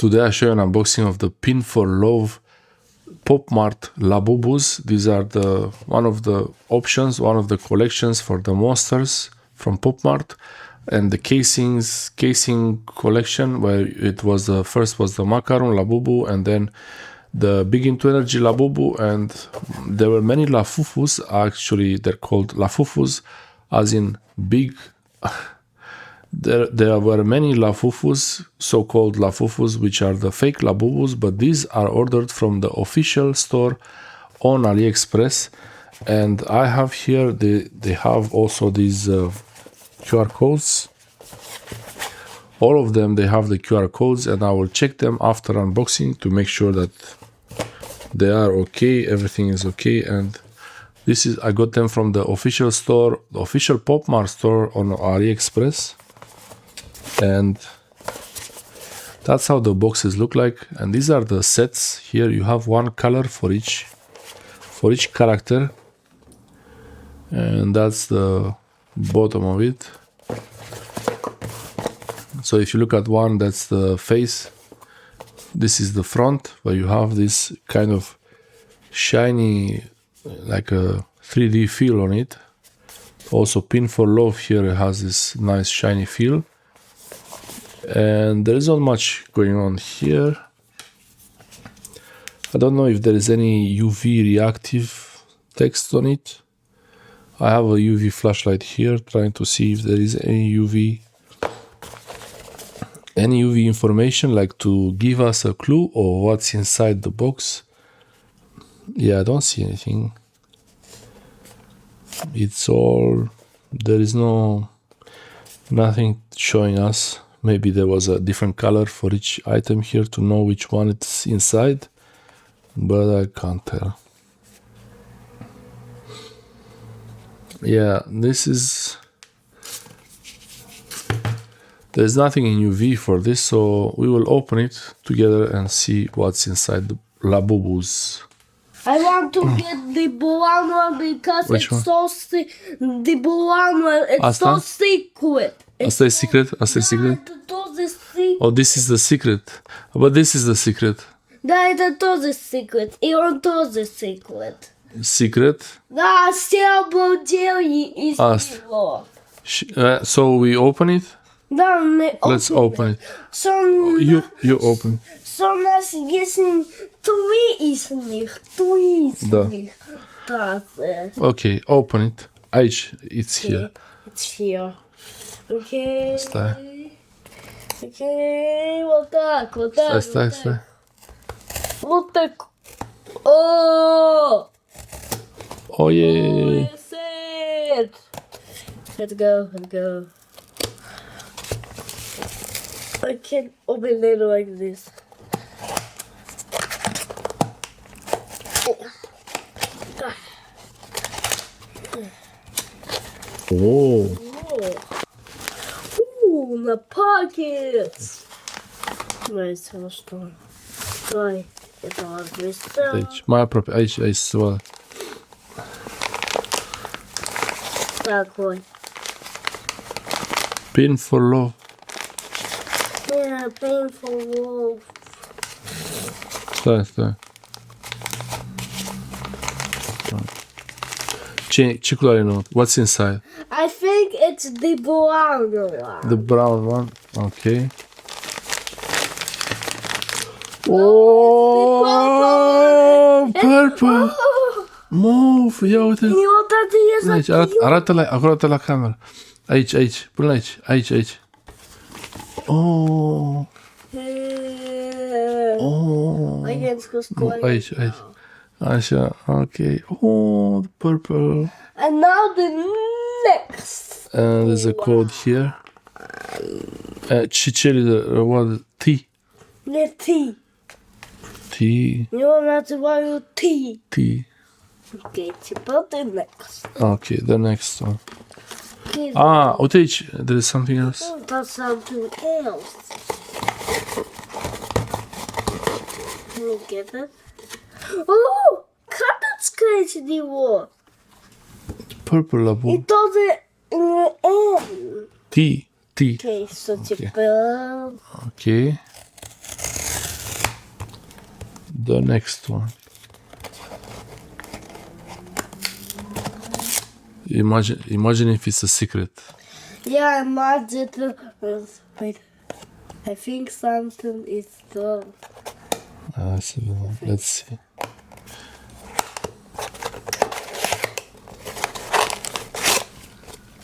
Today I show you an unboxing of the Pin For Love Popmart Labubus. These are one of the options, one of the collections for the monsters from Popmart, and the casing collection, where it was the first was the Macaroon Labubu, and then the Big Into Energy Labubu, and there were many Lafufus. Actually, they're called Lafufus, as in big. There were many Lafufus, so-called Lafufus, which are the fake Labubus, but these are ordered from the official store on AliExpress. And I have here, they have also these QR codes. All of them, they have the QR codes, and I will check them after unboxing to make sure that they are okay, everything is okay. And this is, I got them from the official store, the official Popmart store on AliExpress. And that's how the boxes look like. And these are the sets. Here you have one color for each character, and that's the bottom of it. So if you look at one, that's the face. This is the front, where you have this kind of shiny, like a 3D feel on it. Also, Pin For Love here has this nice shiny feel. And there is not much going on here. I don't know if there is any UV reactive text on it. I have a UV flashlight here, trying to see if there is any UV information, like to give us a clue or what's inside the box. Yeah, I don't see anything. It's all, there is nothing showing us. Maybe there was a different color for each item here to know which one it's inside, but I can't tell. Yeah, there's nothing in UV for this, so we will open it together and see what's inside the Labubus. I want to get the brown one because Which it's so the brown one. It's so secret. Asta e secret? Asta e secret? Oh, this is the secret. But this is the secret. Da, это тоже secret. И он тоже secret. Secret? Да, все обалдели из него. So we open it? Да, мы Let's open it. So, You open. So у нас есть три из них. Да. Да. Okay, open it. Aici, it's here. It's here. Okay. Stai. Okay, вот так. Stai. Вот так. Oh! Oh, yeah. That's it. Let's go. I can't open it like this. Oh. Ooh, the pockets. Nice, что? Ой, это быстро. Aici, mai aproape. Aici să vadă. Такой. Pin For Love. Yeah, Pin For Love. Stai. Ce culoare e nou? What's inside? I think it's the brown one. The brown one. Okay. Oh, purple. Move. Ia uite. Aici, arată la cameră. Aici. Până aici. Oh. I can't go Aici. Așa, ok. Oh, the purple. And now the next. And there's a code here. Ce what? T. The T. T. You want to buy T. T. Okay, put the next. Okay, the next one. Uite aici. There is something else. Oh, that's something else. Can you get it? Oh, cotton scratch anymore. Purple Labubu. It doesn't end. T. Okay, so Okay. okay. Okay. the next one. Imagine if it's a secret. Yeah, imagine. Wait, I think something is wrong. Let's see.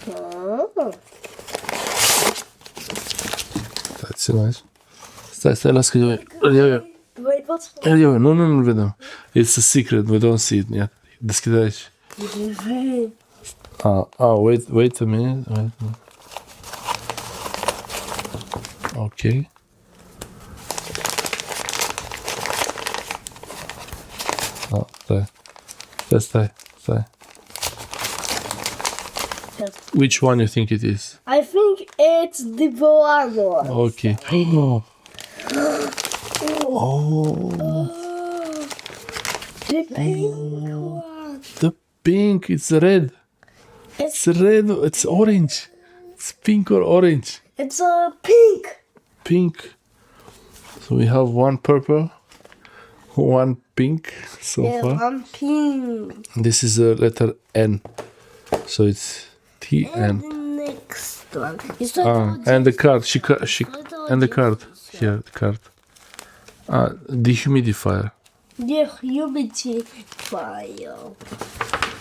Oh. That's nice. Stai, las că eu. Wait, what's Eu, nu vedem. It's a secret, we don't see it yet. Deschide aici. Wait a minute. Okay. Stai. Which one you think it is? I think it's the blonde one. Okay. The pink one. The pink, it's red. It's red, it's orange. It's pink or orange. It's a pink. Pink. So we have one purple, one pink so far. One pink. This is a letter N. So it's TN. And the next one. And the card. And the card. Here, the card. Dehumidifier. The humidifier.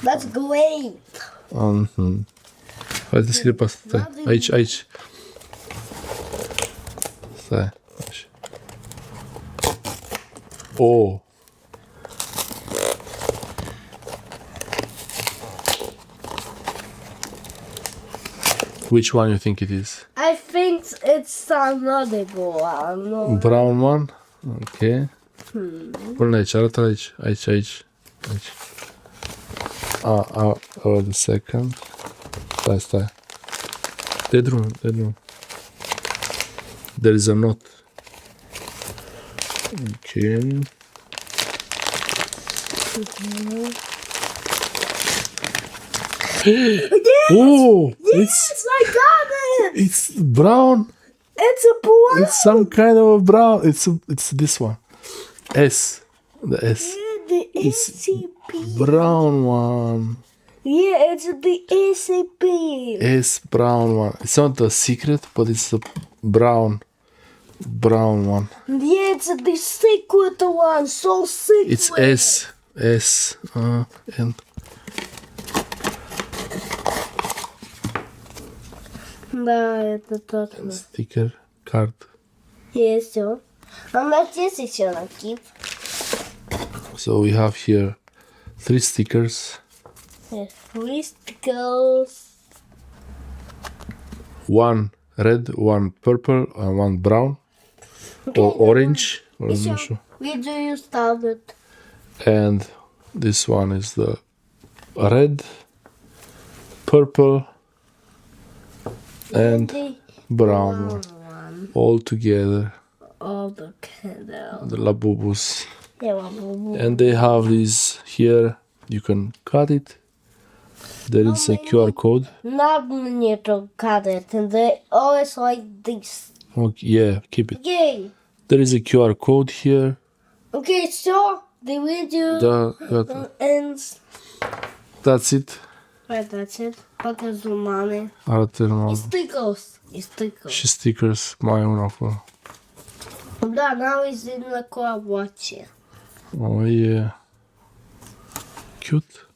That's great. Hai deschide pe asta. Stai. Aici. Stai. Așa. Oh. Which one you think it is? I think it's another one. Brown one? Okay. Pune aici, arată aici. Aici. The second. Stai. De drum. There is a note. Okay. Oh! Yes, I got it! It's brown. It's a brown. It's some kind of a brown. It's this one. S. The S. The It's ACP. brown one. Yeah, it's the ACP. S brown one. It's not the secret, but it's the brown one. Yeah, it's the secret one. So secret. It's S. And Да, это точно. sticker card. Есть все. А у нас есть еще накид. So we have here 3 stickers. Three stickers. One red, one purple, and one brown. Or orange. Or I'm not sure. Where do you start it? And this one is the red, purple, and brown one. All together. All the candles. The Labubus. Yeah, Labubu. And they have these here. You can cut it. There is a QR code. Not need to cut it, and they always like this. Okay, yeah, keep it. Okay. There is a QR code here. Okay, so the video ends. That's it. Right, that's it. Poate zoomane. Arată numai. Stickers. Stickers. Și stickers, mai un acolo. Da, now is in the colaborație. Oh, yeah. Cute.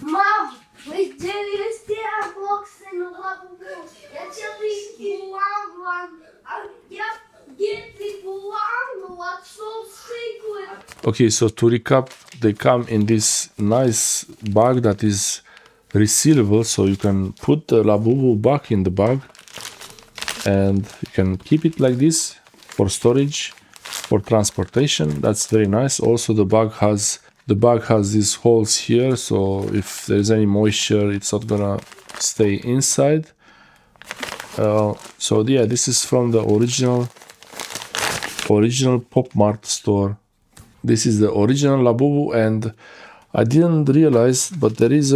Mom, we did this unboxing in Labubu. Actually, the blonde one. Yep, get the blonde one. So secret. Okay, so to recap, they come in this nice bag that is resealable, so you can put the Labubu back in the bag and you can keep it like this for storage, for transportation. That's very nice. Also, the bag has these holes here, so if there's any moisture, it's not gonna stay inside. So yeah, this is from the original Pop Mart store. This is the original Labubu, and I didn't realize, but there is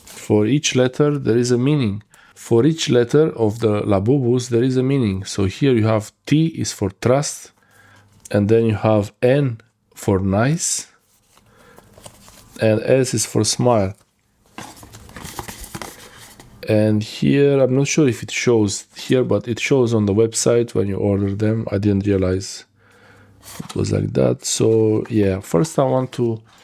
for each letter there is a meaning. For each letter of the Labubus there is a meaning. So here you have T is for trust, and then you have N for nice, and S is for smile. And here, I'm not sure if it shows here, but it shows on the website when you order them. I didn't realize it was like that. So yeah, first I want to